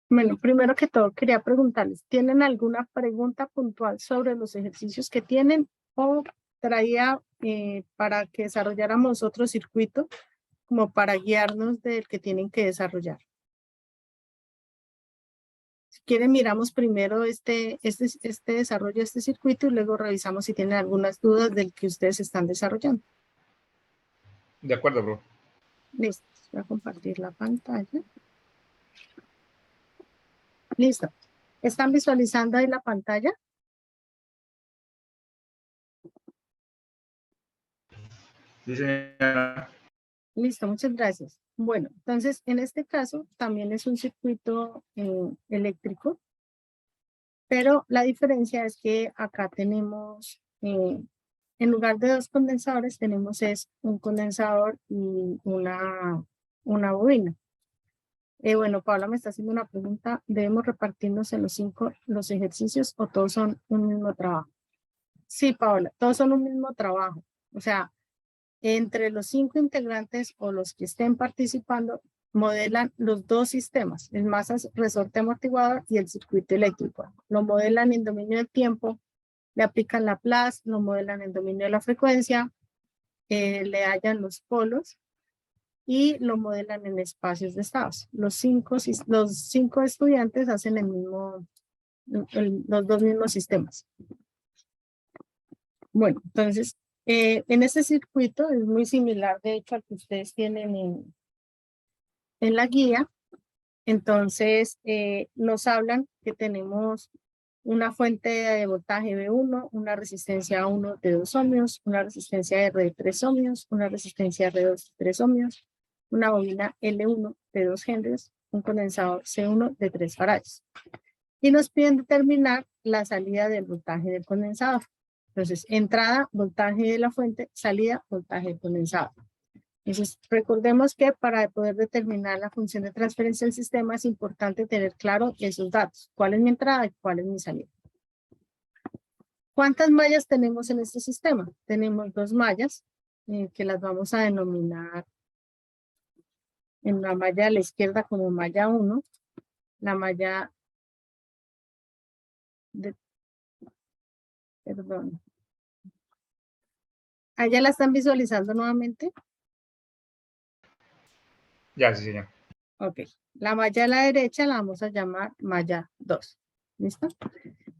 Bueno, primero que todo quería preguntarles, ¿tienen alguna pregunta puntual sobre los ejercicios que tienen o traía para que desarrolláramos otro circuito como para guiarnos del que tienen que desarrollar? Si quieren, miramos primero este desarrollo de este circuito y luego revisamos si tienen algunas dudas del que ustedes están desarrollando. De acuerdo, bro. Listo, voy a compartir la pantalla. Listo. ¿Están visualizando ahí la pantalla? Sí, señora. Listo, muchas gracias. Bueno, entonces en este caso también es un circuito eléctrico, pero la diferencia es que acá tenemos, en lugar de dos condensadores, tenemos es un condensador y una bobina. Bueno, Paula me está haciendo una pregunta. ¿Debemos repartirnos en los ejercicios o todos son un mismo trabajo? Sí, Paola, todos son un mismo trabajo. O sea, entre los 5 integrantes o los que estén participando, modelan los dos sistemas, el masa resorte amortiguador y el circuito eléctrico. Lo modelan en dominio del tiempo, le aplican Laplace, lo modelan en dominio de la frecuencia, le hallan los polos y lo modelan en espacios de estados. Los cinco estudiantes hacen los dos mismos sistemas. Bueno, entonces, en este circuito es muy similar, de hecho, al que ustedes tienen en la guía. Entonces, nos hablan que tenemos una fuente de voltaje B1, una resistencia A1 de 2 ohmios, una resistencia R de 3 ohmios, una resistencia R2 de 3 ohmios, una bobina L1 de 2 henries, un condensador C1 de 3 farads. Y nos piden determinar la salida del voltaje del condensador. Entonces, entrada, voltaje de la fuente, salida, voltaje del condensador. Entonces, recordemos que para poder determinar la función de transferencia del sistema es importante tener claro esos datos. ¿Cuál es mi entrada y cuál es mi salida? ¿Cuántas mallas tenemos en este sistema? Tenemos 2 mallas que las vamos a denominar en la malla a la izquierda como malla 1, la malla de, perdón. ¿Allá la están visualizando nuevamente? Ya, sí, señor. Ok. La malla a la derecha la vamos a llamar malla 2. ¿Listo?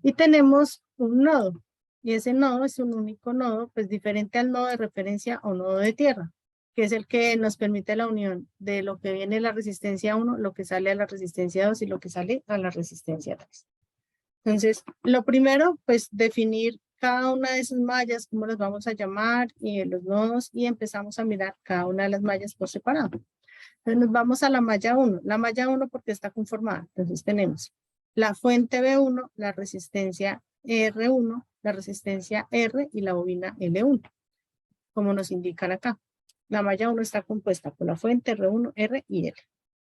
Y tenemos un nodo. Y ese nodo es un único nodo, pues diferente al nodo de referencia o nodo de tierra, que es el que nos permite la unión de lo que viene a la resistencia 1, lo que sale a la resistencia 2 y lo que sale a la resistencia 3. Entonces, lo primero, pues definir cada una de esas mallas, cómo las vamos a llamar, y los nodos, y empezamos a mirar cada una de las mallas por separado. Entonces nos vamos a la malla 1. La malla 1 porque está conformada. Entonces tenemos la fuente B1, la resistencia R1, la resistencia R y la bobina L1, como nos indican acá. La malla 1 está compuesta por la fuente R1, R y L.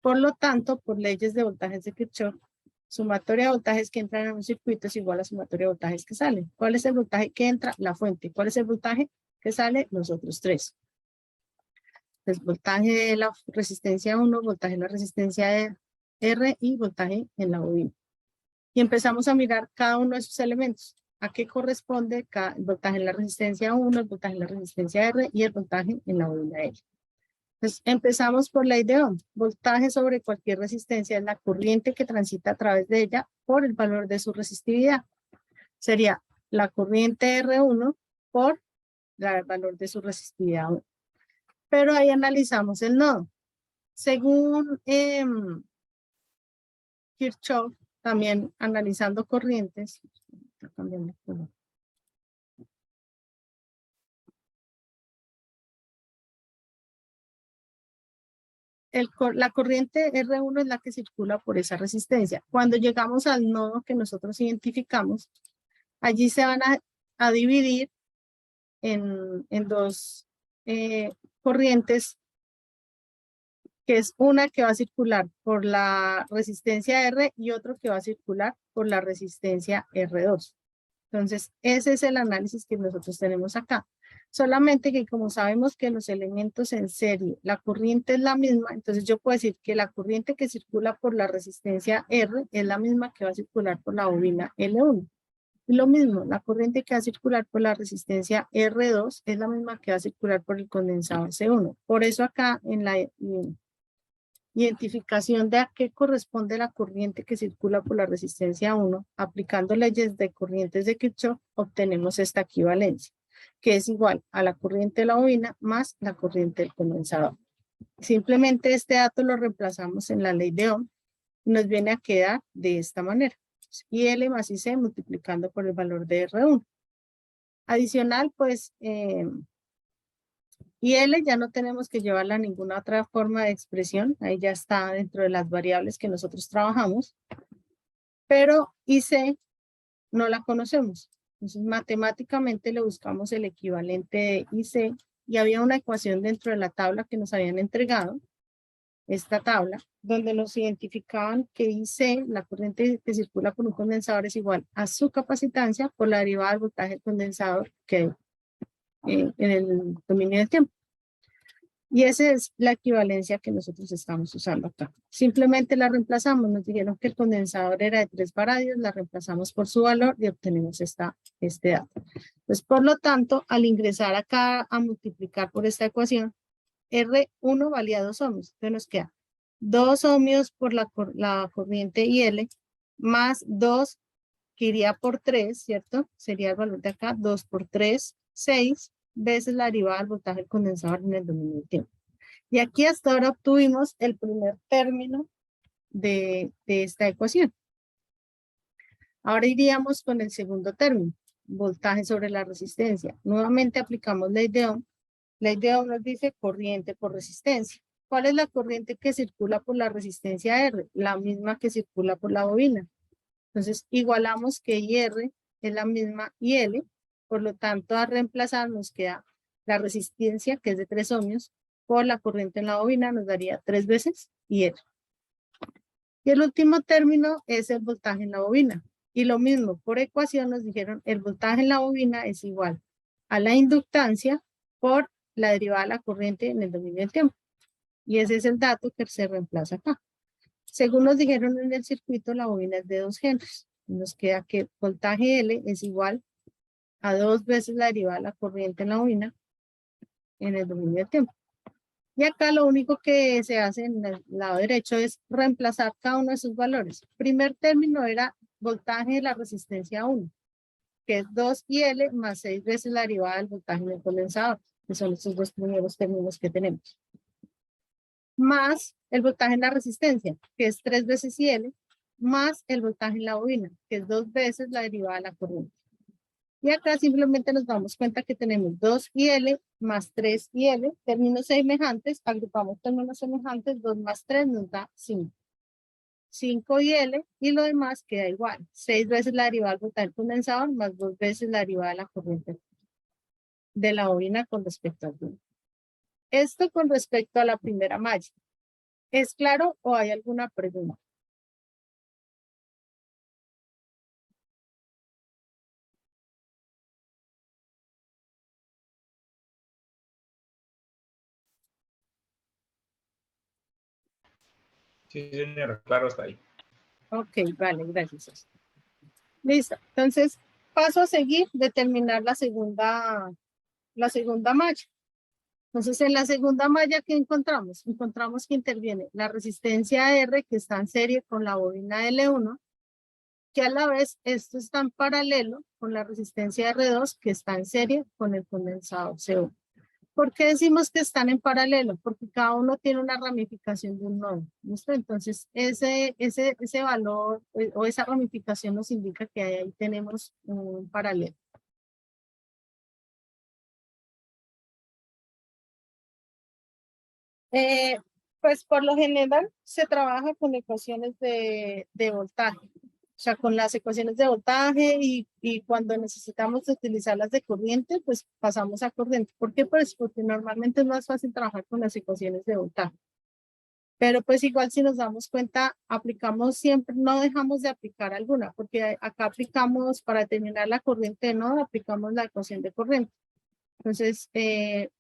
Por lo tanto, por leyes de voltajes de Kirchhoff, sumatoria de voltajes que entran en un circuito es igual a sumatoria de voltajes que salen. ¿Cuál es el voltaje que entra? La fuente. ¿Cuál es el voltaje que sale? Los otros tres. Entonces, voltaje de la resistencia 1, voltaje de la resistencia R y voltaje en la bobina. Y empezamos a mirar cada uno de esos elementos. ¿A qué corresponde el voltaje en la resistencia 1, el voltaje en la resistencia R y el voltaje en la bobina L? Entonces, empezamos por la idea. Voltaje sobre cualquier resistencia es la corriente que transita a través de ella por el valor de su resistividad. Sería la corriente R1 por el valor de su resistividad 1. Pero ahí analizamos el nodo. Según Kirchhoff, también analizando corrientes, la corriente R1 es la que circula por esa resistencia. Cuando llegamos al nodo que nosotros identificamos, allí se van a dividir en dos corrientes, que es una que va a circular por la resistencia R y otro que va a circular por la resistencia R2. Entonces, ese es el análisis que nosotros tenemos acá. Solamente que como sabemos que los elementos en serie, la corriente es la misma, entonces yo puedo decir que la corriente que circula por la resistencia R es la misma que va a circular por la bobina L1. Y lo mismo, la corriente que va a circular por la resistencia R2 es la misma que va a circular por el condensador C1. Por eso acá en la identificación de a qué corresponde la corriente que circula por la resistencia 1, aplicando leyes de corrientes de Kirchhoff, obtenemos esta equivalencia, que es igual a la corriente de la bobina más la corriente del condensador. Simplemente este dato lo reemplazamos en la ley de Ohm y nos viene a quedar de esta manera. IL más IC multiplicando por el valor de R1. Adicional, pues, IL ya no tenemos que llevarla a ninguna otra forma de expresión. Ahí ya está dentro de las variables que nosotros trabajamos. Pero IC no la conocemos. Entonces, matemáticamente le buscamos el equivalente de IC y había una ecuación dentro de la tabla que nos habían entregado, esta tabla, donde nos identificaban que IC, la corriente que circula por un condensador, es igual a su capacitancia por la derivada del voltaje del condensador que en el dominio del tiempo. Y esa es la equivalencia que nosotros estamos usando acá. Simplemente la reemplazamos, nos dijeron que el condensador era de 3 faradios, la reemplazamos por su valor y obtenemos este dato. Pues por lo tanto, al ingresar acá a multiplicar por esta ecuación, R1 valía 2 ohmios, entonces nos queda 2 ohmios por la corriente IL más 2 que iría por 3, ¿cierto? Sería el valor de acá, 2 por 3, 6 veces la derivada del voltaje del condensador en el dominio del tiempo. Y aquí hasta ahora obtuvimos el primer término de esta ecuación. Ahora iríamos con el segundo término, voltaje sobre la resistencia. Nuevamente aplicamos ley de Ohm. Ley de Ohm nos dice corriente por resistencia. ¿Cuál es la corriente que circula por la resistencia R? La misma que circula por la bobina. Entonces igualamos que IR es la misma IL, por lo tanto a reemplazar nos queda la resistencia, que es de 3 ohmios, por la corriente en la bobina nos daría 3 veces IR. Y el último término es el voltaje en la bobina. Y lo mismo, por ecuación nos dijeron el voltaje en la bobina es igual a la inductancia por la derivada de la corriente en el dominio del tiempo. Y ese es el dato que se reemplaza acá. Según nos dijeron en el circuito, la bobina es de 2 henries. Nos queda que voltaje L es igual a 2 veces la derivada de la corriente en la bobina en el dominio del tiempo. Y acá lo único que se hace en el lado derecho es reemplazar cada uno de sus valores. Primer término era voltaje de la resistencia 1, que es 2IL más 6 veces la derivada del voltaje del condensador, que son estos dos primeros términos que tenemos. Más el voltaje en la resistencia, que es 3 veces IL, más el voltaje en la bobina, que es 2 veces la derivada de la corriente. Y acá simplemente nos damos cuenta que tenemos 2IL más 3IL, términos semejantes, agrupamos términos semejantes, 2 más 3 nos da 5. 5IL y lo demás queda igual, 6 veces la derivada del voltaje del condensador más 2 veces la derivada de la corriente de la bobina con respecto al viento. Esto con respecto a la primera malla. ¿Es claro o hay alguna pregunta? Sí, señora, claro, está ahí. Ok, vale, gracias. Listo. Entonces, paso a seguir, determinar la segunda malla. Entonces, en la segunda malla, ¿qué encontramos? Encontramos que interviene la resistencia R, que está en serie con la bobina L1, que a la vez esto está en paralelo con la resistencia R2, que está en serie con el condensador C1. ¿Por qué decimos que están en paralelo? Porque cada uno tiene una ramificación de un nodo. ¿Listo? Entonces, ese valor o esa ramificación nos indica que ahí tenemos un paralelo. Pues por lo general se trabaja con ecuaciones de voltaje. O sea, con las ecuaciones de voltaje y cuando necesitamos utilizarlas de corriente, pues pasamos a corriente. ¿Por qué? Pues porque normalmente es más fácil trabajar con las ecuaciones de voltaje. Pero pues igual si nos damos cuenta, aplicamos siempre, no dejamos de aplicar alguna, porque acá aplicamos para determinar la corriente de nodo, aplicamos la ecuación de corriente. Entonces,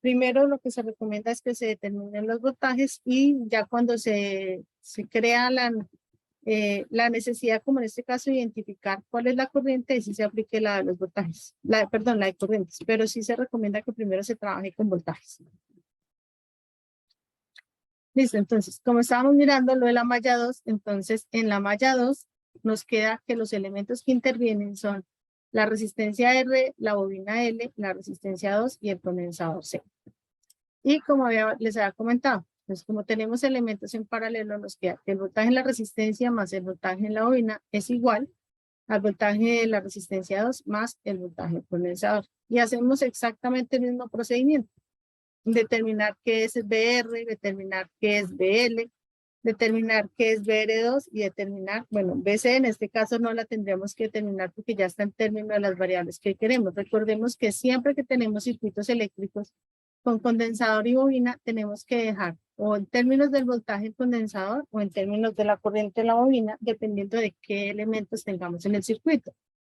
primero lo que se recomienda es que se determinen los voltajes y ya cuando se crea la necesidad, como en este caso, identificar cuál es la corriente, y si se aplique la de los voltajes, perdón, la de corrientes, pero sí se recomienda que primero se trabaje con voltajes. Listo, entonces, como estábamos mirando lo de la malla 2, entonces en la malla 2 nos queda que los elementos que intervienen son la resistencia R, la bobina L, la resistencia 2 y el condensador C. Y como les había comentado, pues como tenemos elementos en paralelo, nos queda que el voltaje en la resistencia más el voltaje en la bobina es igual al voltaje de la resistencia 2 más el voltaje del condensador. Y hacemos exactamente el mismo procedimiento. Determinar qué es BR, determinar qué es BL, determinar qué es BR2 y determinar, bueno, BC en este caso no la tendríamos que determinar porque ya está en términos de las variables que queremos. Recordemos que siempre que tenemos circuitos eléctricos con condensador y bobina, tenemos que dejar o en términos del voltaje del condensador o en términos de la corriente de la bobina, dependiendo de qué elementos tengamos en el circuito.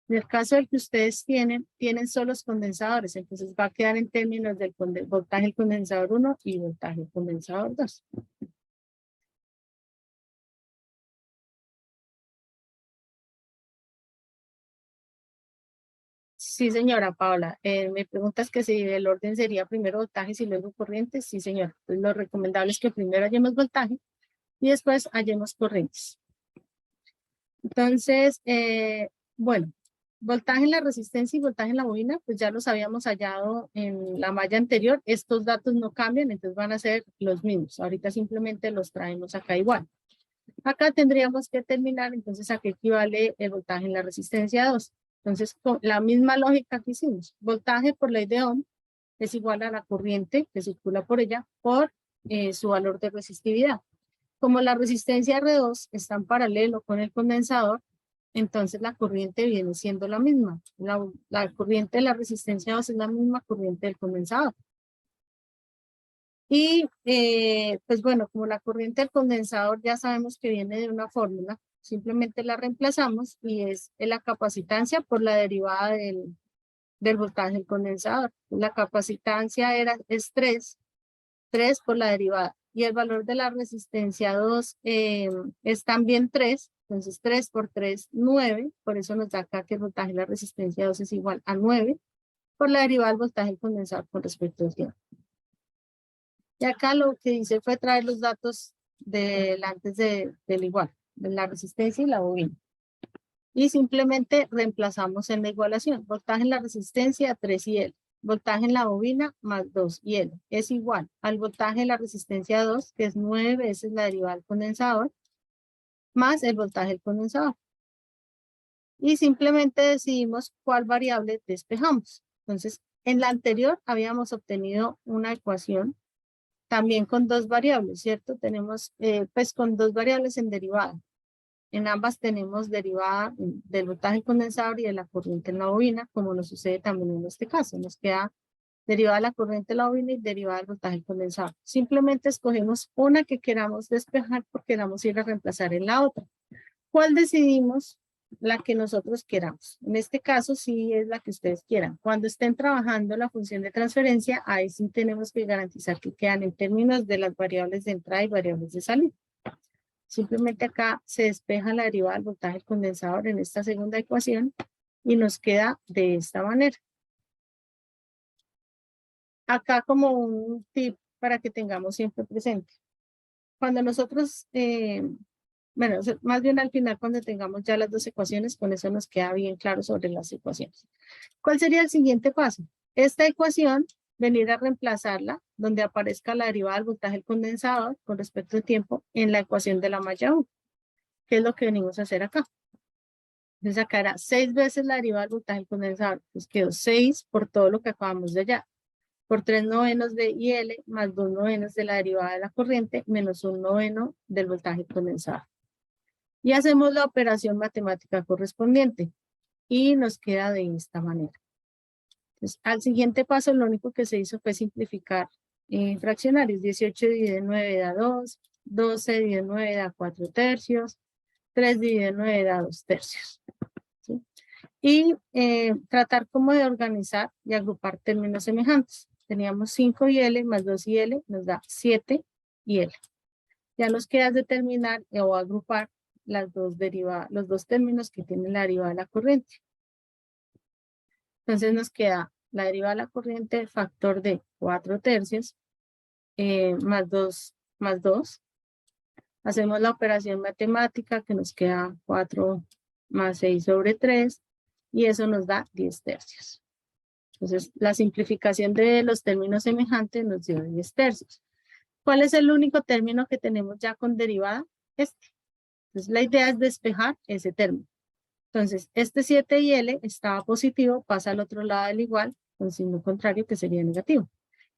En el caso del que ustedes tienen solo los condensadores, entonces va a quedar en términos del voltaje del condensador 1 y voltaje del condensador 2. Sí, señora Paula. Me preguntas que si el orden sería primero voltajes y luego corrientes. Sí, señora. Pues lo recomendable es que primero hallemos voltaje y después hallemos corrientes. Entonces, bueno, voltaje en la resistencia y voltaje en la bobina, pues ya los habíamos hallado en la malla anterior. Estos datos no cambian, entonces van a ser los mismos. Ahorita simplemente los traemos acá igual. Acá tendríamos que determinar entonces a qué equivale el voltaje en la resistencia 2. Entonces, con la misma lógica que hicimos, voltaje por ley de Ohm es igual a la corriente que circula por ella por su valor de resistividad. Como la resistencia R2 está en paralelo con el condensador, entonces la corriente viene siendo la misma. La corriente de la resistencia 2 es la misma corriente del condensador. Y pues bueno, como la corriente del condensador ya sabemos que viene de una fórmula, simplemente la reemplazamos y es la capacitancia por la derivada del voltaje del condensador. La capacitancia es 3 por la derivada. Y el valor de la resistencia 2 es también 3, entonces 3 por 3, 9, por eso nos da acá que el voltaje de la resistencia 2 es igual a 9 por la derivada del voltaje del condensador con respecto al tiempo. Y acá lo que hice fue traer los datos antes del igual, de la resistencia y la bobina. Y simplemente reemplazamos en la igualación. Voltaje en la resistencia 3 y L. Voltaje en la bobina más 2 y L. Es igual al voltaje de la resistencia 2, que es 9 veces la derivada del condensador, más el voltaje del condensador. Y simplemente decidimos cuál variable despejamos. Entonces, en la anterior habíamos obtenido una ecuación también con dos variables, ¿cierto? Tenemos, pues con dos variables en derivada. En ambas tenemos derivada del voltaje condensador y de la corriente en la bobina, como nos sucede también en este caso. Nos queda derivada de la corriente en la bobina y derivada del voltaje condensador. Simplemente escogemos una que queramos despejar porque vamos a ir a reemplazar en la otra. ¿Cuál decidimos? La que nosotros queramos. En este caso sí es la que ustedes quieran. Cuando estén trabajando la función de transferencia, ahí sí tenemos que garantizar que quedan en términos de las variables de entrada y variables de salida. Simplemente acá se despeja la derivada del voltaje del condensador en esta segunda ecuación y nos queda de esta manera. Acá como un tip para que tengamos siempre presente. Cuando nosotros bueno, más bien al final cuando tengamos ya las dos ecuaciones, con eso nos queda bien claro sobre las ecuaciones. ¿Cuál sería el siguiente paso? Esta ecuación, venir a reemplazarla, donde aparezca la derivada del voltaje del condensador con respecto al tiempo en la ecuación de la malla 1, que es lo que venimos a hacer acá. Entonces acá era 6 veces la derivada del voltaje del condensador, pues quedó 6 por todo lo que acabamos de hallar, por 3 novenos de IL más 2 novenos de la derivada de la corriente menos 1 noveno del voltaje del condensador. Y hacemos la operación matemática correspondiente y nos queda de esta manera. Entonces, al siguiente paso, lo único que se hizo fue simplificar fraccionarios. 18 dividido en 9 da 2, 12 dividido en 9 da 4 tercios, 3 dividido en 9 da 2 tercios. ¿Sí? Y tratar como de organizar y agrupar términos semejantes. Teníamos 5 más 2 nos da 7 L. Ya nos queda determinar o agrupar los dos términos que tienen la derivada de la corriente. Entonces nos queda la derivada de la corriente factor de 4/3 más 2 más 2. Hacemos la operación matemática que nos queda 4 más 6/3 y eso nos da 10/3. Entonces la simplificación de los términos semejantes nos dio 10/3. ¿Cuál es el único término que tenemos ya con derivada? Este. Entonces la idea es despejar ese término. Entonces este 7L estaba positivo, pasa al otro lado del igual con signo contrario que sería negativo.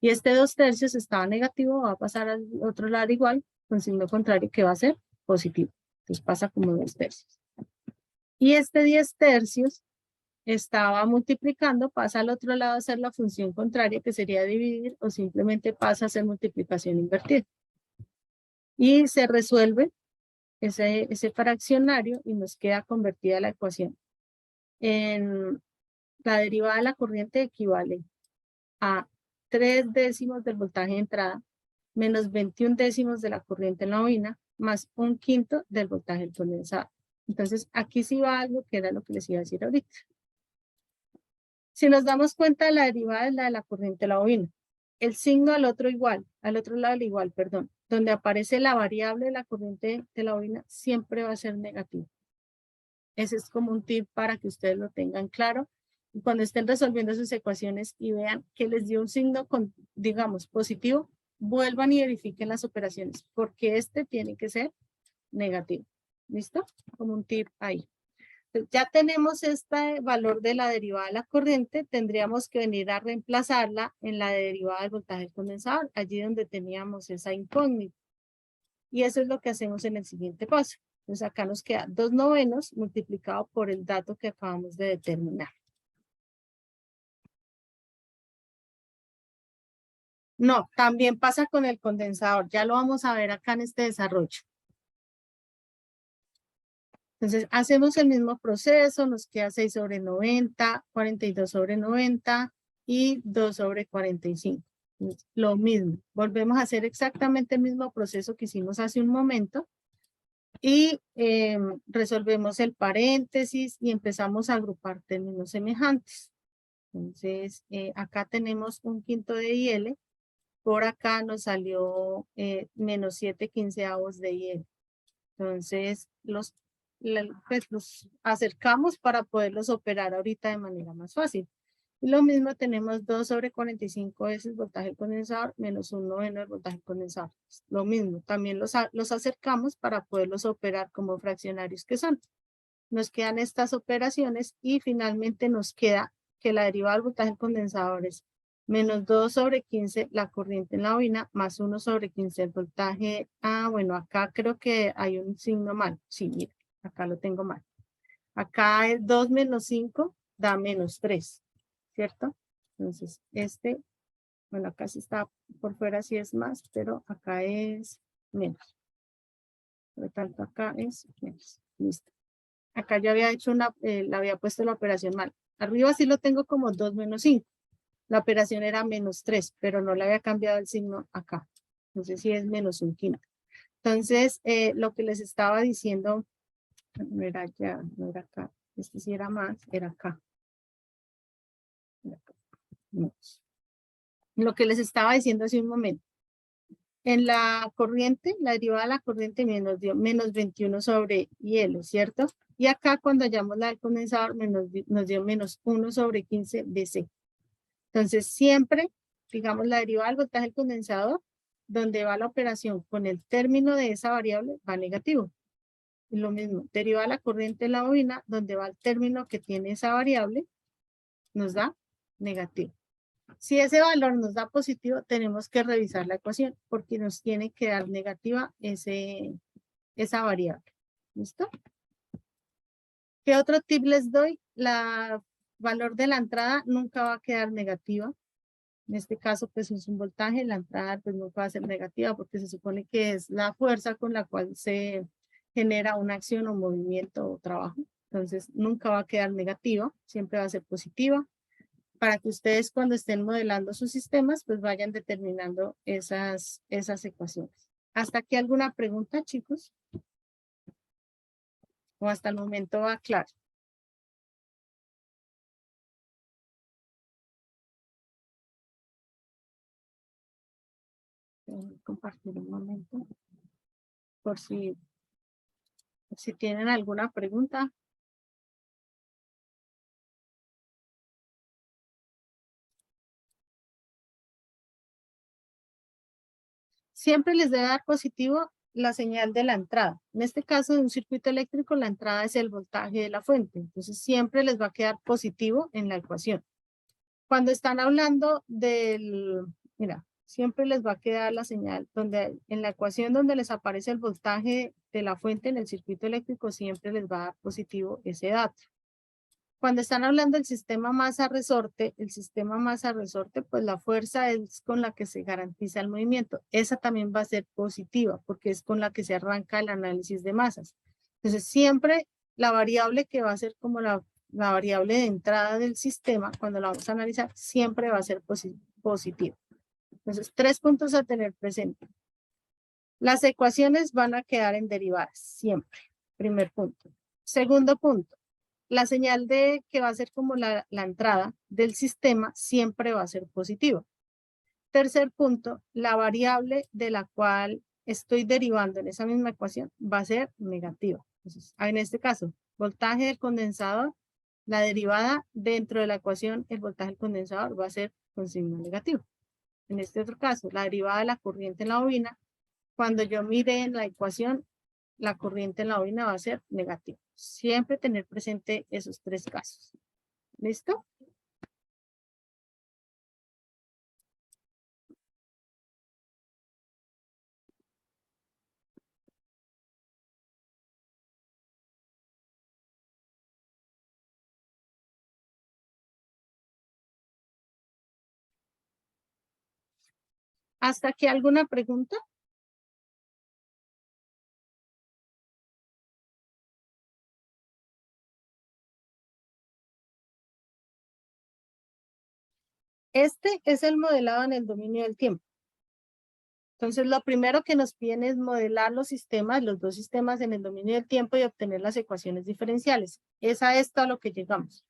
Y este 2/3 estaba negativo, va a pasar al otro lado igual con signo contrario que va a ser positivo. Entonces pasa como 2/3. Y este 10/3 estaba multiplicando, pasa al otro lado a hacer la función contraria que sería dividir o simplemente pasa a hacer multiplicación invertida. Y se resuelve ese fraccionario y nos queda convertida la ecuación. En la derivada de la corriente equivale a 3/10 del voltaje de entrada menos 21/10 de la corriente en la bobina más 1/5 del voltaje del condensador. Entonces aquí sí va algo que era lo que les iba a decir ahorita. Si nos damos cuenta, la derivada es la de la corriente de la bobina. El signo al otro lado del igual, perdón, donde aparece la variable de la corriente de la bobina, siempre va a ser negativo. Ese es como un tip para que ustedes lo tengan claro. Y cuando estén resolviendo sus ecuaciones y vean que les dio un signo, digamos, positivo, vuelvan y verifiquen las operaciones, porque este tiene que ser negativo. ¿Listo? Como un tip ahí. Ya tenemos este valor de la derivada de la corriente, tendríamos que venir a reemplazarla en la derivada del voltaje del condensador, allí donde teníamos esa incógnita. Y eso es lo que hacemos en el siguiente paso. Entonces acá nos queda 2/9 multiplicado por el dato que acabamos de determinar. No, también pasa con el condensador, ya lo vamos a ver acá en este desarrollo. Entonces, hacemos el mismo proceso, nos queda 6/90, 42/90 y 2/45. Lo mismo, volvemos a hacer exactamente el mismo proceso que hicimos hace un momento y resolvemos el paréntesis y empezamos a agrupar términos semejantes. Entonces, acá tenemos 1/5 de IL, por acá nos salió menos 7/15 de IL. Entonces, los acercamos para poderlos operar ahorita de manera más fácil. Y lo mismo tenemos 2/45 es el voltaje del condensador menos 1/9 del voltaje del condensador. Lo mismo, también los acercamos para poderlos operar como fraccionarios que son. Nos quedan estas operaciones y finalmente nos queda que la derivada del voltaje del condensador es menos 2/15 la corriente en la bobina, más 1/15 el voltaje. Bueno, acá creo que hay un signo mal. Sí, mira, acá lo tengo mal. Acá es 2 menos 5 da menos 3, ¿cierto? Entonces, bueno, acá sí está por fuera, sí es más, pero acá es menos. Por lo tanto, acá es menos. Listo. Acá yo había hecho le había puesto la operación mal. Arriba sí lo tengo como 2 menos 5. La operación era menos 3, pero no le había cambiado el signo acá. Entonces sí es menos 1/5. Entonces, lo que les estaba diciendo, no era ya, no era acá. Este sí era más, era acá. No. Lo que les estaba diciendo hace un momento. En la corriente, la derivada de la corriente nos dio menos 21 sobre hielo, ¿cierto? Y acá cuando hallamos la del condensador nos dio menos 1/15 BC. Entonces siempre, digamos, la derivada del voltaje del condensador, donde va la operación con el término de esa variable, va negativo. Y lo mismo, derivada de la corriente en la bobina, donde va el término que tiene esa variable, nos da negativo. Si ese valor nos da positivo, tenemos que revisar la ecuación porque nos tiene que dar negativa esa variable. ¿Listo? ¿Qué otro tip les doy? La valor de la entrada nunca va a quedar negativa. En este caso, pues es un voltaje, la entrada pues nunca va a ser negativa porque se supone que es la fuerza con la cual se genera una acción o movimiento o trabajo. Entonces, nunca va a quedar negativa, siempre va a ser positiva, para que ustedes cuando estén modelando sus sistemas, pues vayan determinando esas ecuaciones. ¿Hasta aquí alguna pregunta, chicos? ¿O hasta el momento va claro? Voy a compartir un momento por si tienen alguna pregunta. Siempre les debe dar positivo la señal de la entrada. En este caso de un circuito eléctrico, la entrada es el voltaje de la fuente. Entonces siempre les va a quedar positivo en la ecuación. Cuando están hablando mira, siempre les va a quedar la señal donde en la ecuación donde les aparece el voltaje de la fuente en el circuito eléctrico, siempre les va a dar positivo ese dato. Cuando están hablando del sistema masa-resorte, pues la fuerza es con la que se garantiza el movimiento. Esa también va a ser positiva porque es con la que se arranca el análisis de masas. Entonces, siempre la variable que va a ser como la variable de entrada del sistema, cuando la vamos a analizar, siempre va a ser positiva. Entonces, 3 puntos a tener presente. Las ecuaciones van a quedar en derivadas, siempre. Primer punto. Segundo punto. La señal de que va a ser como la entrada del sistema siempre va a ser positiva. Tercer punto, la variable de la cual estoy derivando en esa misma ecuación va a ser negativa. Entonces, en este caso, voltaje del condensador, la derivada dentro de la ecuación, el voltaje del condensador va a ser con signo negativo. En este otro caso, la derivada de la corriente en la bobina, cuando yo mire en la ecuación, la corriente en la bobina va a ser negativa. Siempre tener presente esos 3 casos. ¿Listo? ¿Hasta aquí alguna pregunta? Este es el modelado en el dominio del tiempo. Entonces, lo primero que nos piden es modelar los sistemas, los dos sistemas en el dominio del tiempo y obtener las ecuaciones diferenciales. Es a esto a lo que llegamos.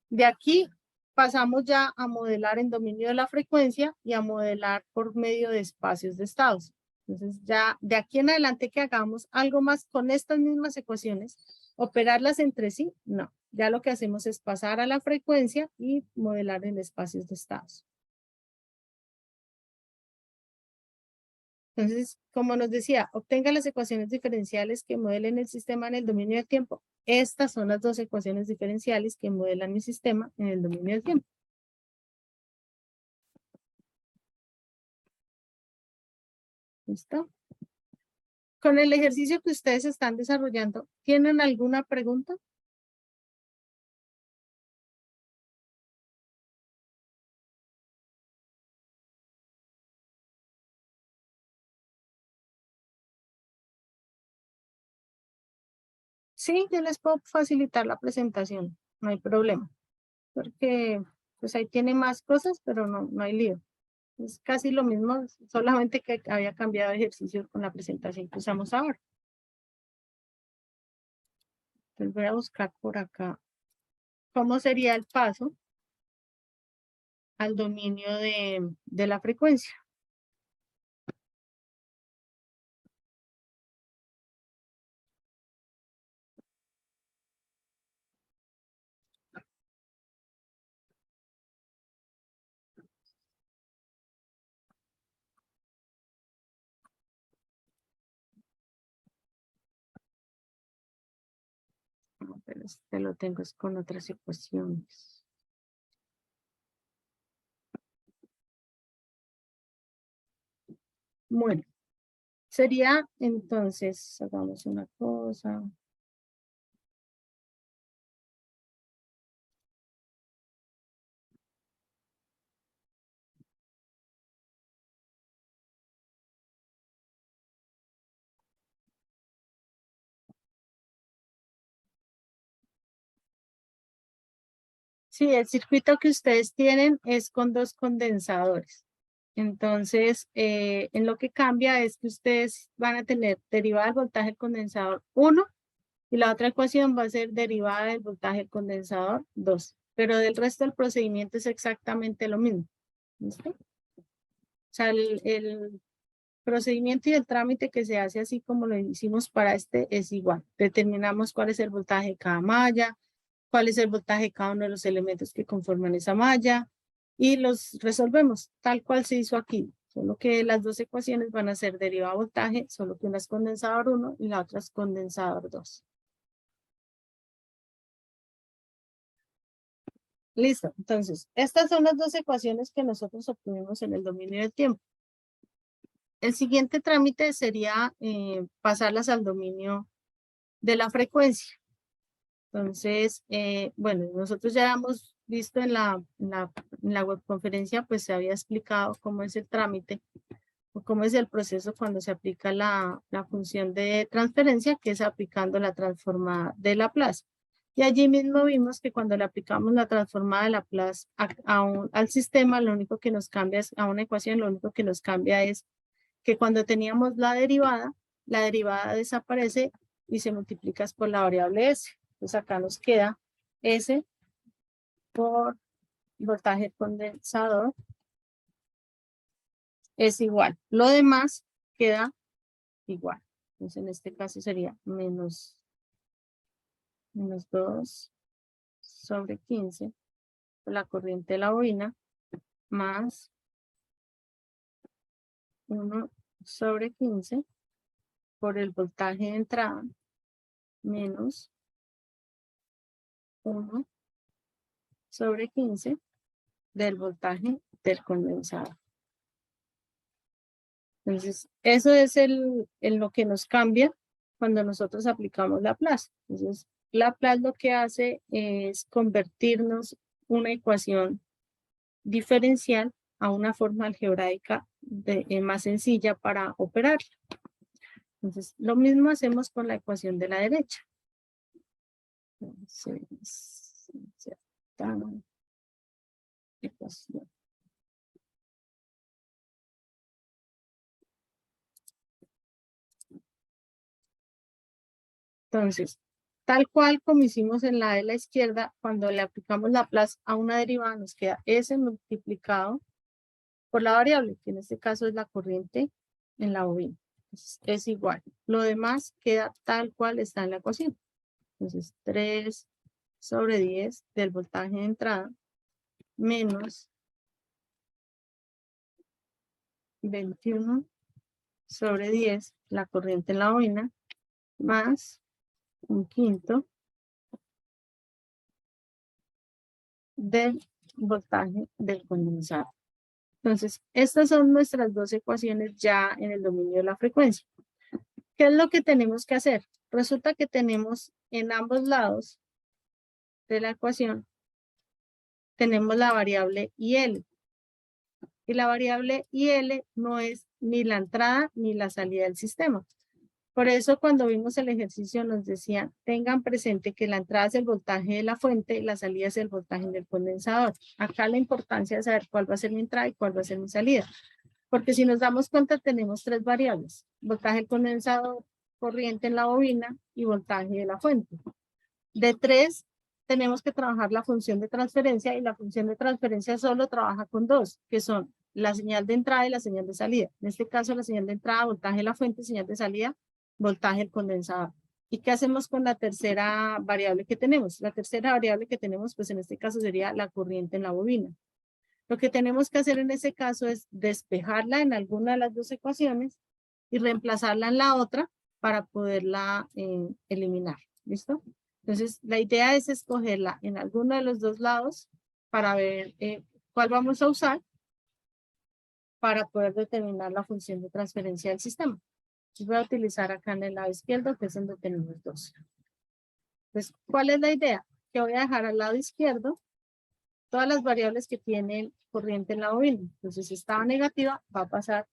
De aquí pasamos ya a modelar en dominio de la frecuencia y a modelar por medio de espacios de estados. Entonces, ya de aquí en adelante que hagamos algo más con estas mismas ecuaciones, operarlas entre sí, no. Ya lo que hacemos es pasar a la frecuencia y modelar en espacios de estados. Entonces, como nos decía, obtenga las ecuaciones diferenciales que modelen el sistema en el dominio del tiempo. Estas son las dos ecuaciones diferenciales que modelan el sistema en el dominio del tiempo. ¿Listo? Con el ejercicio que ustedes están desarrollando, ¿tienen alguna pregunta? Sí, yo les puedo facilitar la presentación, no hay problema, porque pues ahí tiene más cosas, pero no hay lío. Es casi lo mismo, solamente que había cambiado de ejercicio con la presentación que usamos ahora. Entonces voy a buscar por acá cómo sería el paso al dominio de la frecuencia. No, pero este lo tengo es con otras ecuaciones. Bueno, sería entonces, hagamos una cosa. Sí, el circuito que ustedes tienen es con 2 condensadores. Entonces, en lo que cambia es que ustedes van a tener derivada del voltaje del condensador 1 y la otra ecuación va a ser derivada del voltaje del condensador 2. Pero del resto del procedimiento es exactamente lo mismo. ¿Listo? O sea, el procedimiento y el trámite que se hace así como lo hicimos para este es igual. Determinamos cuál es el voltaje de cada malla, cuál es el voltaje de cada uno de los elementos que conforman esa malla y los resolvemos tal cual se hizo aquí. Solo que las dos ecuaciones van a ser derivada voltaje, solo que una es condensador 1 y la otra es condensador 2. Listo. Entonces, estas son las dos ecuaciones que nosotros obtuvimos en el dominio del tiempo. El siguiente trámite sería pasarlas al dominio de la frecuencia. Entonces, bueno, nosotros ya hemos visto en la webconferencia, pues se había explicado cómo es el trámite o cómo es el proceso cuando se aplica la función de transferencia, que es aplicando la transformada de Laplace. Y allí mismo vimos que cuando le aplicamos la transformada de Laplace al sistema, lo único que nos cambia es, a una ecuación, lo único que nos cambia es que cuando teníamos la derivada desaparece y se multiplica por la variable S. Entonces acá nos queda S por voltaje condensador es igual. Lo demás queda igual. Entonces en este caso sería menos 2 sobre 15 por la corriente de la bobina más 1 sobre 15 por el voltaje de entrada menos 1 sobre 15 del voltaje del condensador. Entonces, eso es lo que nos cambia cuando nosotros aplicamos Laplace. Entonces, Laplace lo que hace es convertirnos una ecuación diferencial a una forma algebraica más sencilla para operar. Entonces, lo mismo hacemos con la ecuación de la derecha. Entonces, ecuación. Entonces, tal cual como hicimos en la de la izquierda, cuando le aplicamos Laplace a una derivada, nos queda S multiplicado por la variable, que en este caso es la corriente en la bobina. Entonces, es igual. Lo demás queda tal cual está en la ecuación. Entonces, 3 sobre 10 del voltaje de entrada menos 21 sobre 10 la corriente en la bobina más 1/5 del voltaje del condensador. Entonces, estas son nuestras dos ecuaciones ya en el dominio de la frecuencia. ¿Qué es lo que tenemos que hacer? Resulta que tenemos en ambos lados de la ecuación, tenemos la variable IL. Y la variable IL no es ni la entrada ni la salida del sistema. Por eso cuando vimos el ejercicio nos decían, tengan presente que la entrada es el voltaje de la fuente y la salida es el voltaje del condensador. Acá la importancia de saber cuál va a ser mi entrada y cuál va a ser mi salida. Porque si nos damos cuenta tenemos tres variables. Voltaje del condensador, corriente en la bobina y voltaje de la fuente. De tres tenemos que trabajar la función de transferencia y la función de transferencia solo trabaja con dos, que son la señal de entrada y la señal de salida. En este caso la señal de entrada, voltaje de la fuente, señal de salida, voltaje del condensador. ¿Y qué hacemos con la tercera variable que tenemos? La tercera variable que tenemos, pues en este caso sería la corriente en la bobina. Lo que tenemos que hacer en ese caso es despejarla en alguna de las dos ecuaciones y reemplazarla en la otra para poderla eliminar. ¿Listo? Entonces, la idea es escogerla en alguno de los dos lados para ver cuál vamos a usar para poder determinar la función de transferencia del sistema. Entonces, voy a utilizar acá en el lado izquierdo, que es donde tenemos dos. Entonces, ¿cuál es la idea? Que voy a dejar al lado izquierdo todas las variables que tienen corriente en la bobina. Entonces, si estaba negativa, va a pasar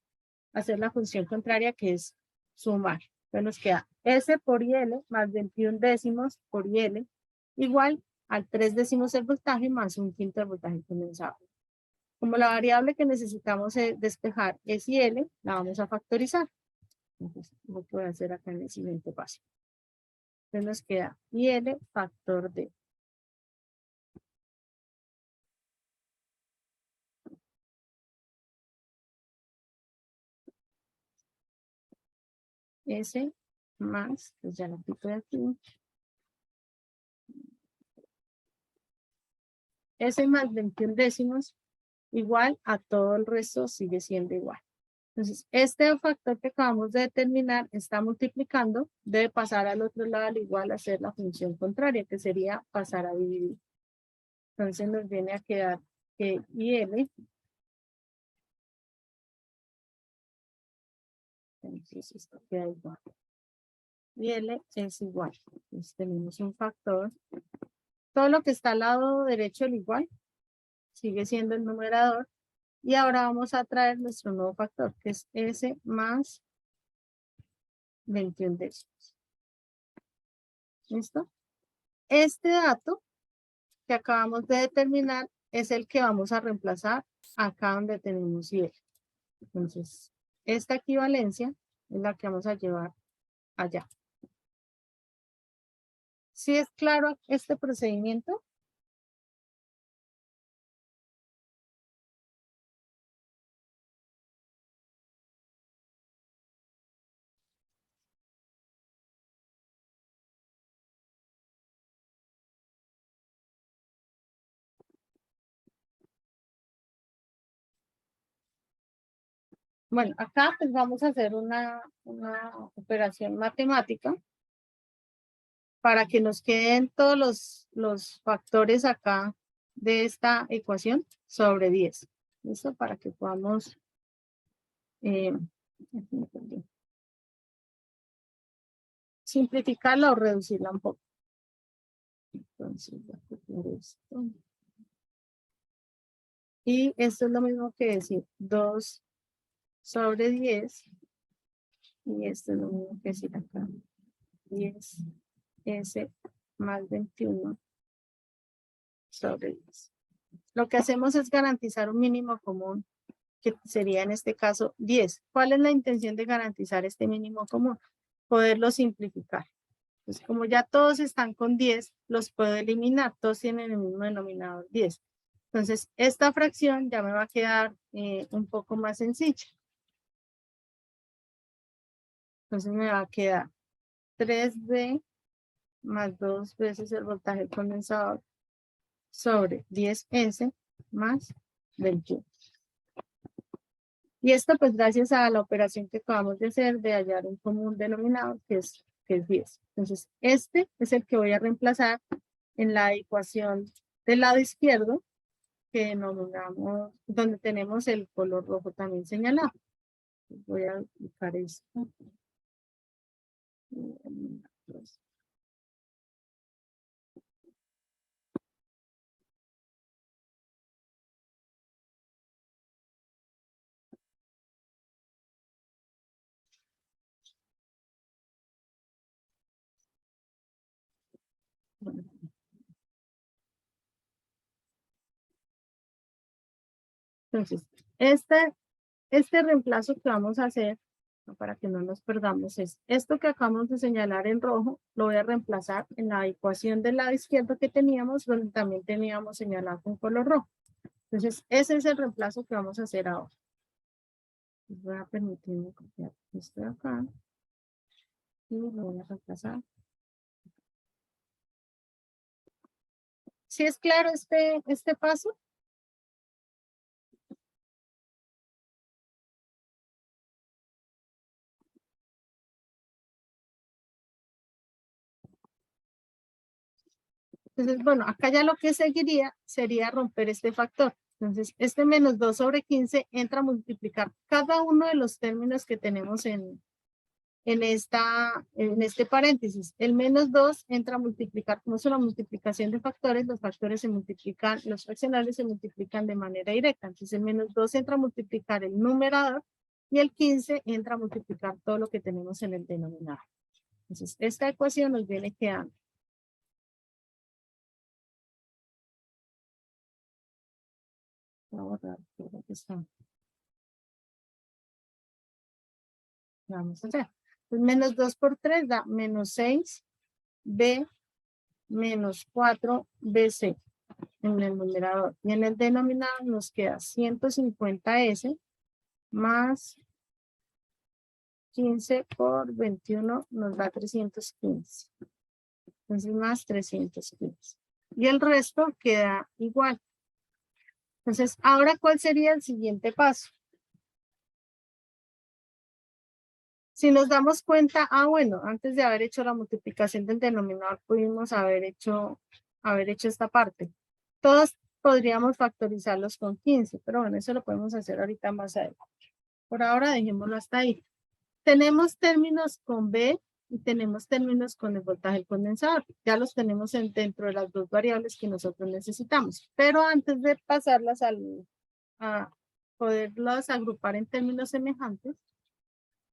a ser la función contraria, que es sumar. Entonces nos queda S por IL más 21 décimos por IL igual al 3/10 del voltaje más 1/5 del voltaje condensado. Como la variable que necesitamos despejar es IL, la vamos a factorizar. Entonces, lo que voy a hacer acá en el siguiente paso. Entonces nos queda IL factor de S más, pues ya lo quito de aquí, S más 21 décimos igual a todo el resto sigue siendo igual. Entonces, este factor que acabamos de determinar está multiplicando, debe pasar al otro lado al igual a hacer la función contraria, que sería pasar a dividir. Entonces nos viene a quedar que IL, entonces esto queda igual. IL es igual. Entonces tenemos un factor. Todo lo que está al lado derecho al igual sigue siendo el numerador. Y ahora vamos a traer nuestro nuevo factor, que es S más 21 décimos. ¿Listo? Este dato que acabamos de determinar es el que vamos a reemplazar acá donde tenemos IL. Entonces, esta equivalencia es la que vamos a llevar allá. ¿Sí es claro este procedimiento? Bueno, acá pues vamos a hacer una operación matemática para que nos queden todos los factores acá de esta ecuación sobre 10. ¿Listo? Para que podamos simplificarla o reducirla un poco. Entonces, voy a copiar esto. Y esto es lo mismo que decir 2 sobre 10. Y esto es lo mismo que decir acá. 10 S más 21 sobre 10. Lo que hacemos es garantizar un mínimo común, que sería en este caso 10. ¿Cuál es la intención de garantizar este mínimo común? Poderlo simplificar. Entonces, como ya todos están con 10, los puedo eliminar. Todos tienen el mismo denominador 10. Entonces, esta fracción ya me va a quedar un poco más sencilla. Entonces, me va a quedar 3D más 2 veces el voltaje condensador sobre 10S más 21. Y esto pues gracias a la operación que acabamos de hacer de hallar un común denominador que es 10. Entonces este es el que voy a reemplazar en la ecuación del lado izquierdo que denominamos, donde tenemos el color rojo también señalado. Voy a aplicar esto. Bueno. Entonces, este reemplazo que vamos a hacer, para que no nos perdamos, es esto que acabamos de señalar en rojo, lo voy a reemplazar en la ecuación del lado izquierdo que teníamos, donde también teníamos señalado con color rojo. Entonces, ese es el reemplazo que vamos a hacer ahora. Voy a permitirme copiar esto de acá y lo voy a reemplazar. ¿Sí es claro este paso? Entonces, bueno, acá ya lo que seguiría sería romper este factor. Entonces, este menos 2 sobre 15 entra a multiplicar cada uno de los términos que tenemos en este paréntesis. El menos 2 entra a multiplicar, como es una multiplicación de factores, los factores se multiplican, los fraccionales se multiplican de manera directa. Entonces, el menos 2 entra a multiplicar el numerador y el 15 entra a multiplicar todo lo que tenemos en el denominador. Entonces, esta ecuación nos viene quedando Vamos a ver, creo que está. Vamos a hacer. Pues menos 2 por 3 da menos 6b menos 4bc en el numerador. Y en el denominador nos queda 150s más 15 por 21 nos da 315. Entonces más 315. Y el resto queda igual. Entonces, ahora, ¿cuál sería el siguiente paso? Si nos damos cuenta, bueno, antes de haber hecho la multiplicación del denominador, pudimos haber hecho esta parte. Todos podríamos factorizarlos con 15, pero bueno, eso lo podemos hacer ahorita más adelante. Por ahora, dejémoslo hasta ahí. Tenemos términos con B y tenemos términos con el voltaje del condensador. Ya los tenemos dentro de las dos variables que nosotros necesitamos. Pero antes de pasarlas a poderlas agrupar en términos semejantes,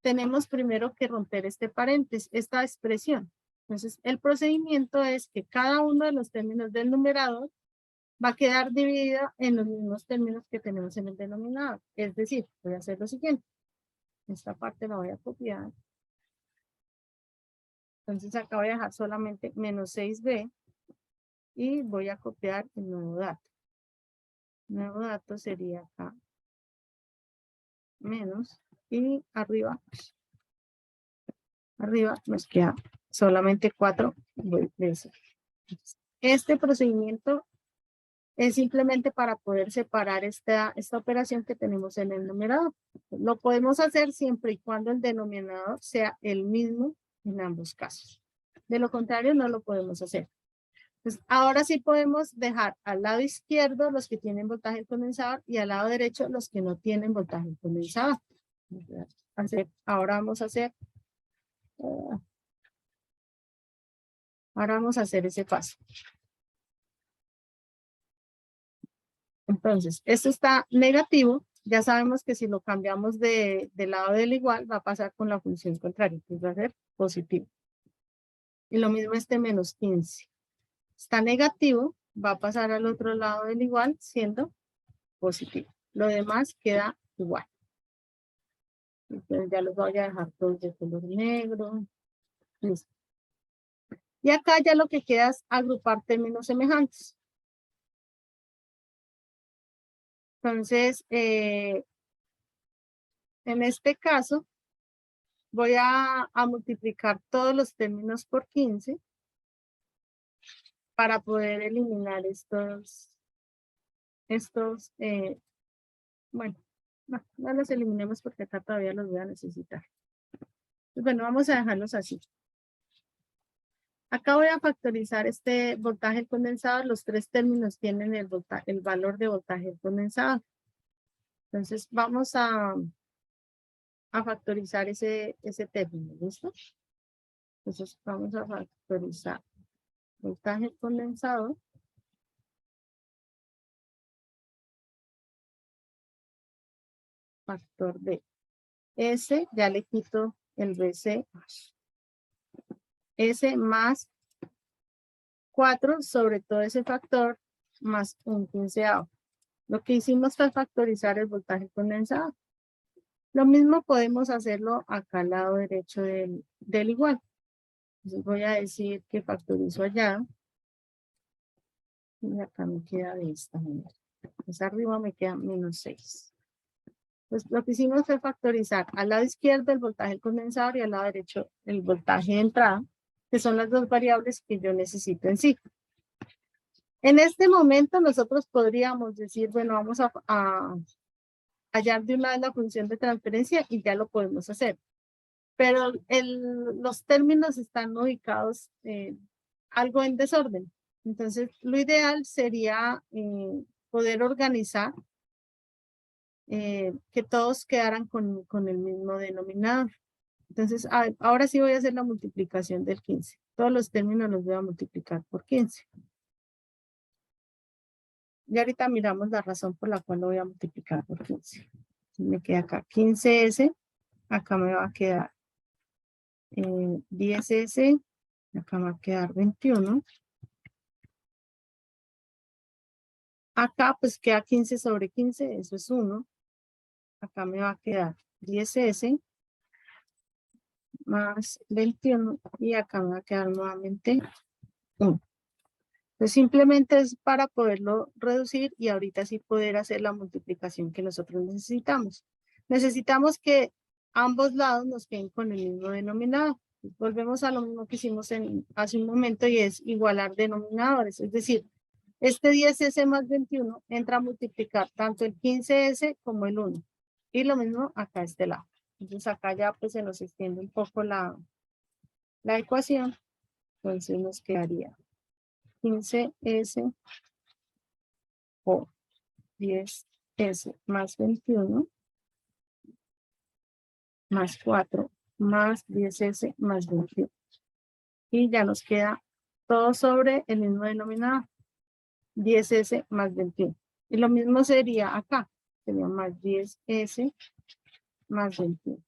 tenemos primero que romper este paréntesis, esta expresión. Entonces, el procedimiento es que cada uno de los términos del numerador va a quedar dividido en los mismos términos que tenemos en el denominador. Es decir, voy a hacer lo siguiente. Esta parte la voy a copiar. Entonces, acá voy a dejar solamente menos 6b y voy a copiar el nuevo dato. El nuevo dato sería acá menos y arriba nos queda solamente 4 veces. Este procedimiento es simplemente para poder separar esta operación que tenemos en el numerador. Lo podemos hacer siempre y cuando el denominador sea el mismo en ambos casos. De lo contrario, no lo podemos hacer. Entonces, ahora sí podemos dejar al lado izquierdo los que tienen voltaje condensador y al lado derecho los que no tienen voltaje condensador. Ahora vamos a hacer ese paso. Entonces, esto está negativo. Ya sabemos que si lo cambiamos del lado del igual, va a pasar con la función contraria, que va a ser positivo. Y lo mismo este menos 15. Está negativo, va a pasar al otro lado del igual, siendo positivo. Lo demás queda igual. Entonces ya los voy a dejar todos de color negro. Listo. Y acá ya lo que queda es agrupar términos semejantes. Entonces, en este caso, voy a multiplicar todos los términos por 15 para poder eliminar bueno, no los eliminemos porque acá todavía los voy a necesitar. Pues bueno, vamos a dejarlos así. Acá voy a factorizar este voltaje condensador. Los tres términos tienen el valor de voltaje condensador. Entonces vamos a factorizar ese término, ¿listo? Entonces vamos a factorizar voltaje condensador factor de S, ya le quito el BC, S más 4 sobre todo ese factor más un quinceavo. Lo que hicimos fue factorizar el voltaje condensador. Lo mismo podemos hacerlo acá al lado derecho del igual. Entonces voy a decir que factorizo allá. Y acá me queda de esta manera. Pues arriba me queda menos 6. Pues lo que hicimos fue factorizar al lado izquierdo el voltaje del condensador y al lado derecho el voltaje de entrada, que son las dos variables que yo necesito en sí. En este momento nosotros podríamos decir, bueno, vamos a hallar de una vez la función de transferencia y ya lo podemos hacer. Pero los términos están ubicados algo en desorden. Entonces, lo ideal sería poder organizar que todos quedaran con el mismo denominador. Entonces, ahora sí voy a hacer la multiplicación del 15. Todos los términos los voy a multiplicar por 15. Y ahorita miramos la razón por la cual lo voy a multiplicar por 15. Me queda acá 15S, acá me va a quedar 10S, acá me va a quedar 21. Acá pues queda 15 sobre 15, eso es 1. Acá me va a quedar 10S más 21 y acá me va a quedar nuevamente 1. Entonces simplemente es para poderlo reducir y ahorita sí poder hacer la multiplicación que nosotros necesitamos. Necesitamos que ambos lados nos queden con el mismo denominador. Volvemos a lo mismo que hicimos hace un momento y es igualar denominadores. Es decir, este 10S más 21 entra a multiplicar tanto el 15S como el 1. Y lo mismo acá a este lado. Entonces acá ya pues se nos extiende un poco la ecuación. Entonces nos quedaría 15S por 10S más 21 más 4 más 10S más 21. Y ya nos queda todo sobre el mismo denominador. 10S más 21. Y lo mismo sería acá. Sería más 10S más 21.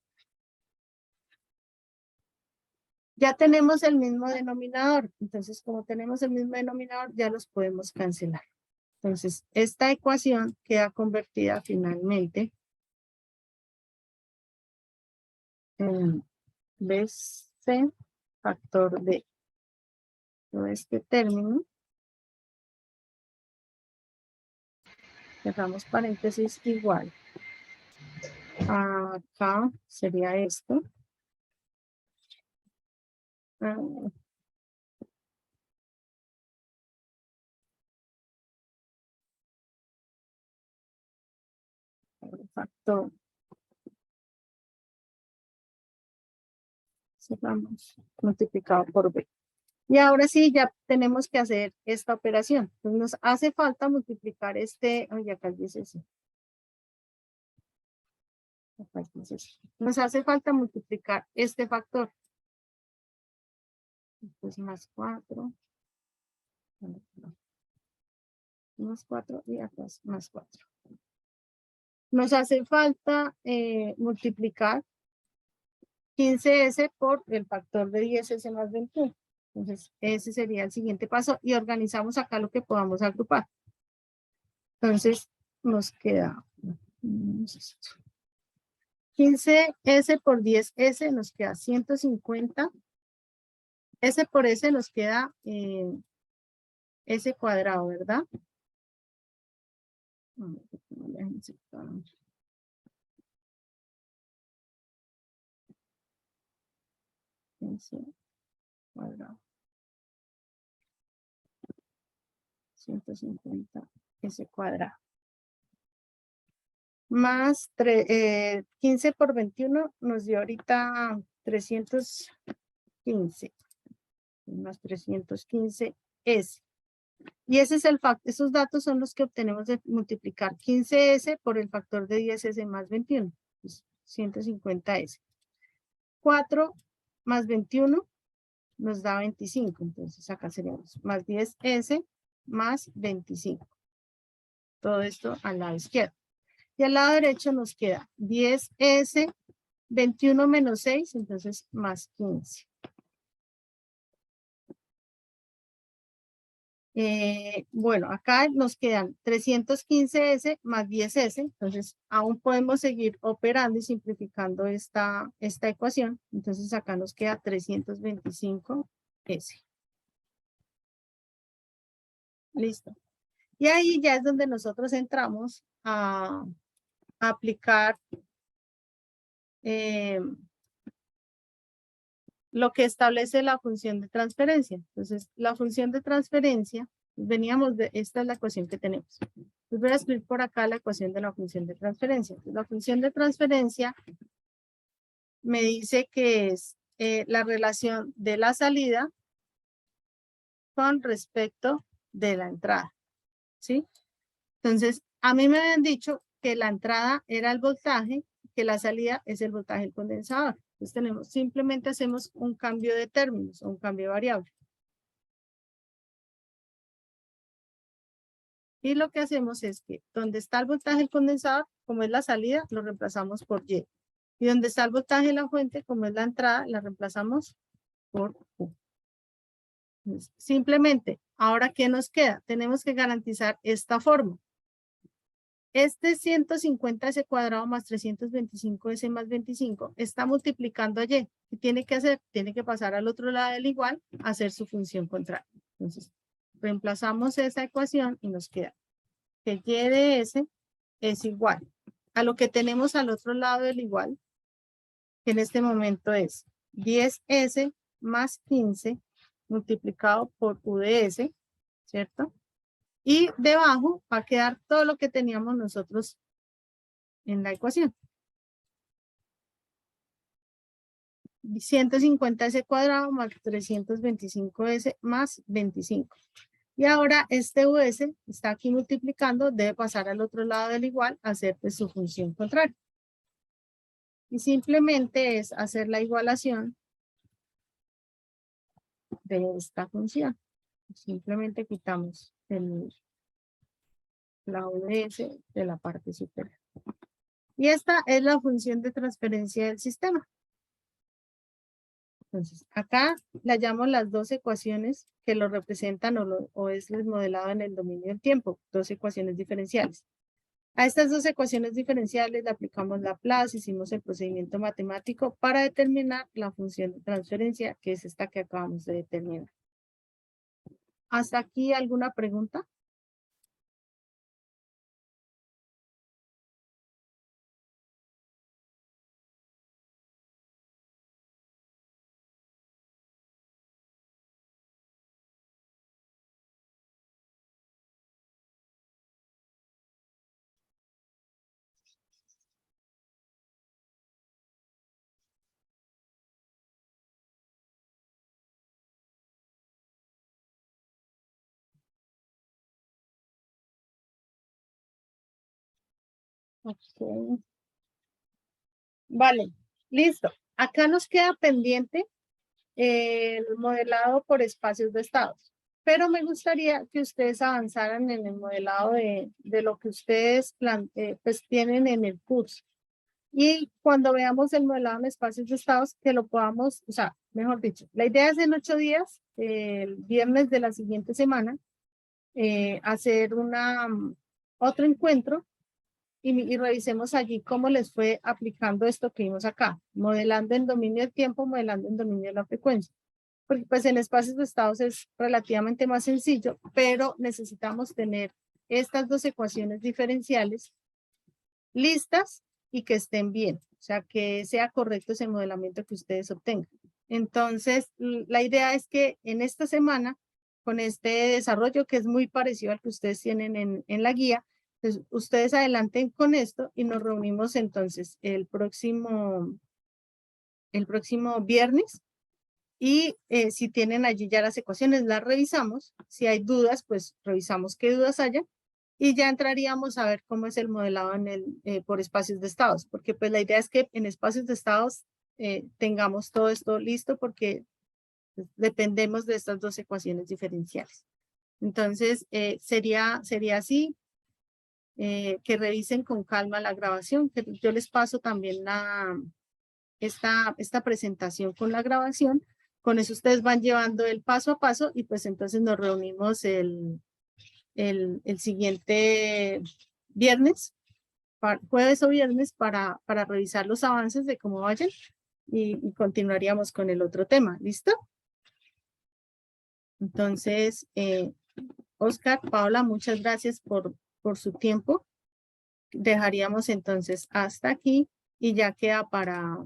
Ya tenemos el mismo denominador. Entonces, como tenemos el mismo denominador, ya los podemos cancelar. Entonces, esta ecuación queda convertida finalmente en BC factor de todo este término. Cerramos paréntesis igual. Acá sería esto. Factor. Cerramos multiplicado por B. Y ahora sí, ya tenemos que hacer esta operación. Entonces nos hace falta multiplicar este, oye, acá dice eso. Nos hace falta multiplicar este factor. Pues más 4. Más 4 y acá es más 4. Nos hace falta multiplicar 15S por el factor de 10S más 21. Entonces, ese sería el siguiente paso y organizamos acá lo que podamos agrupar. Entonces, nos queda 15S por 10S nos queda 150. S por S nos queda S cuadrado, ¿verdad? S cuadrado. 150 S cuadrado. Más 15 por 21 nos dio ahorita 315. Más 315 S. Y ese es el factor, esos datos son los que obtenemos de multiplicar 15S por el factor de 10S más 21. Pues 150S. 4 más 21 nos da 25. Entonces acá seríamos más 10S más 25. Todo esto al lado izquierdo. Y al lado derecho nos queda 10S, 21 menos 6, entonces más 15. Bueno, acá nos quedan 315S más 10S, entonces aún podemos seguir operando y simplificando esta ecuación. Entonces acá nos queda 325S. Listo. Y ahí ya es donde nosotros entramos a aplicar lo que establece la función de transferencia. Entonces, la función de transferencia, veníamos de, esta es la ecuación que tenemos. Entonces, voy a escribir por acá la ecuación de la función de transferencia. Entonces, la función de transferencia me dice que es la relación de la salida con respecto de la entrada, ¿sí? Entonces, a mí me habían dicho que la entrada era el voltaje, que la salida es el voltaje del condensador. Entonces simplemente hacemos un cambio de términos o un cambio de variable. Y lo que hacemos es que donde está el voltaje del condensador, como es la salida, lo reemplazamos por Y. Y donde está el voltaje de la fuente, como es la entrada, la reemplazamos por U. Simplemente, ahora, ¿qué nos queda? Tenemos que garantizar esta forma. Este 150s cuadrado más 325s más 25 está multiplicando a y. ¿Qué tiene que hacer? Tiene que pasar al otro lado del igual, hacer su función contraria. Entonces, reemplazamos esa ecuación y nos queda que y de s es igual a lo que tenemos al otro lado del igual, que en este momento es 10s más 15 multiplicado por u de s, ¿cierto? Y debajo va a quedar todo lo que teníamos nosotros en la ecuación. 150s cuadrado más 325s más 25. Y ahora este us está aquí multiplicando, debe pasar al otro lado del igual, hacer pues, su función contraria. Y simplemente es hacer la igualación de esta función. Simplemente quitamos la UDS de la parte superior. Y esta es la función de transferencia del sistema. Entonces, acá la llamo las dos ecuaciones que lo representan o es modelado en el dominio del tiempo, dos ecuaciones diferenciales. A estas dos ecuaciones diferenciales le aplicamos Laplace, hicimos el procedimiento matemático para determinar la función de transferencia, que es esta que acabamos de determinar. ¿Hasta aquí alguna pregunta? Ok. Vale, listo. Acá nos queda pendiente el modelado por espacios de estados. Pero me gustaría que ustedes avanzaran en el modelado de lo que ustedes pues tienen en el curso. Y cuando veamos el modelado en espacios de estados, que lo podamos, o sea, mejor dicho, la idea es en 8 días, el viernes de la siguiente semana, hacer otro encuentro y revisemos allí cómo les fue aplicando esto que vimos acá, modelando en dominio del tiempo, modelando en dominio de la frecuencia. Porque pues en espacios de estados es relativamente más sencillo, pero necesitamos tener estas dos ecuaciones diferenciales listas y que estén bien, o sea, que sea correcto ese modelamiento que ustedes obtengan. Entonces, la idea es que en esta semana, con este desarrollo que es muy parecido al que ustedes tienen en la guía, pues ustedes adelanten con esto y nos reunimos entonces el próximo viernes y si tienen allí ya las ecuaciones, las revisamos. Si hay dudas, pues revisamos qué dudas haya y ya entraríamos a ver cómo es el modelado por espacios de estados, porque pues la idea es que en espacios de estados tengamos todo esto listo porque pues, dependemos de estas dos ecuaciones diferenciales. Entonces, sería así, que revisen con calma la grabación, que yo les paso también esta presentación con la grabación. Con eso ustedes van llevando el paso a paso y pues entonces nos reunimos el siguiente viernes, jueves o viernes, para revisar los avances de cómo vayan y continuaríamos con el otro tema. ¿Listo? Entonces, Oscar, Paola, muchas gracias por su tiempo. Dejaríamos entonces hasta aquí y ya queda para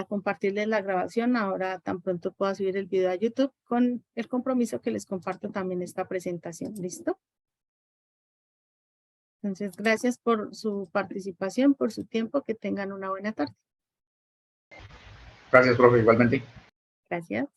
compartirles la grabación. Ahora tan pronto pueda subir el video a YouTube con el compromiso que les comparto también esta presentación. ¿Listo? Entonces, gracias por su participación, por su tiempo. Que tengan una buena tarde. Gracias, profe, igualmente. Gracias.